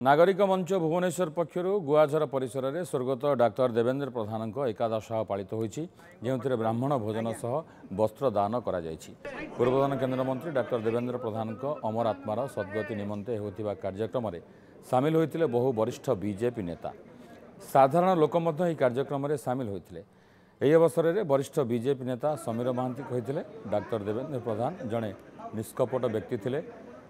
नागरिक मंच भुवनेश्वर पक्षर गुआझर परिसर में स्वर्गत डाक्तर देवेंद्र प्रधान एकादश पालित होती जो ब्राह्मण भोजन सह वस्त्र दान कर पूर्वतन केन्द्रमंत्री डाक्तर देवेंद्र प्रधान अमर आत्मार सद्गति निमंते होता कार्यक्रम में सामिल होते बहु वरिष्ठ बीजेपी नेता साधारण लोक कार्यक्रम में सामिल होते यह अवसर में वरिष्ठ बीजेपी नेता समीर महांती कहते डाक्तर देवेंद्र प्रधान जड़े निष्कपट व्यक्ति थे।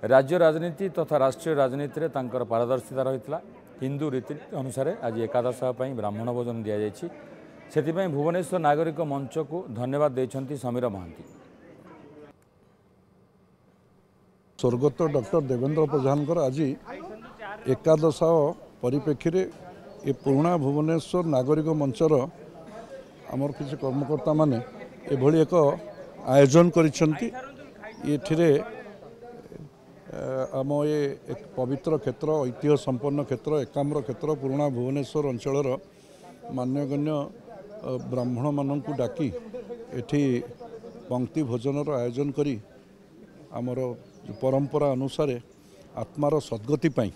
राज्य राजनीति तथा राष्ट्रीय राजनीति में तांकर पारदर्शिता रही हिंदू रीति अनुसार आज एकादश ब्राह्मण भोजन दि जाए भुवनेश्वर नागरिक मंच को धन्यवाद देते समीर महांती। स्वर्गत डॉक्टर देवेंद्र प्रधान आज एकादश परिप्रेक्षी ये पुराणा भुवनेश्वर नागरिक मंचर आमर किसी कर्मकर्ता माने एभली एक आयोजन करिसेंती। आम ये एक पवित्र क्षेत्र ऐतिह्य संपन्न क्षेत्र एकाम्र क्षेत्र पुराणा भुवनेश्वर अंचलर मान्यगण्य ब्राह्मण मानक डाकी एठी पंक्ति भोजनर आयोजन करी आमर परंपरा अनुसार आत्मार सद्गति पाई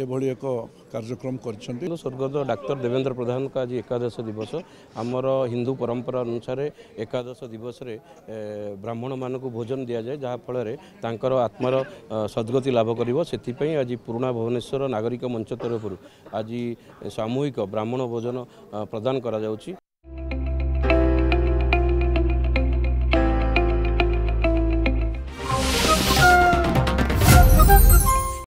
एभली एक कार्यक्रम करिसेंती। स्वर्गत डाक्तर देवेंद्र प्रधान का आज एकादश दिवस आमर हिंदू परंपरा अनुसार एकादश दिवस रे ब्राह्मण मान को भोजन दि जाए जहाँफल तांकर आत्मार सद्गति लाभ करिवो सेथिपई आज पुराणा भुवनेश्वर नागरिक मंच तरफ आज सामूहिक ब्राह्मण भोजन प्रदान करा जाउची।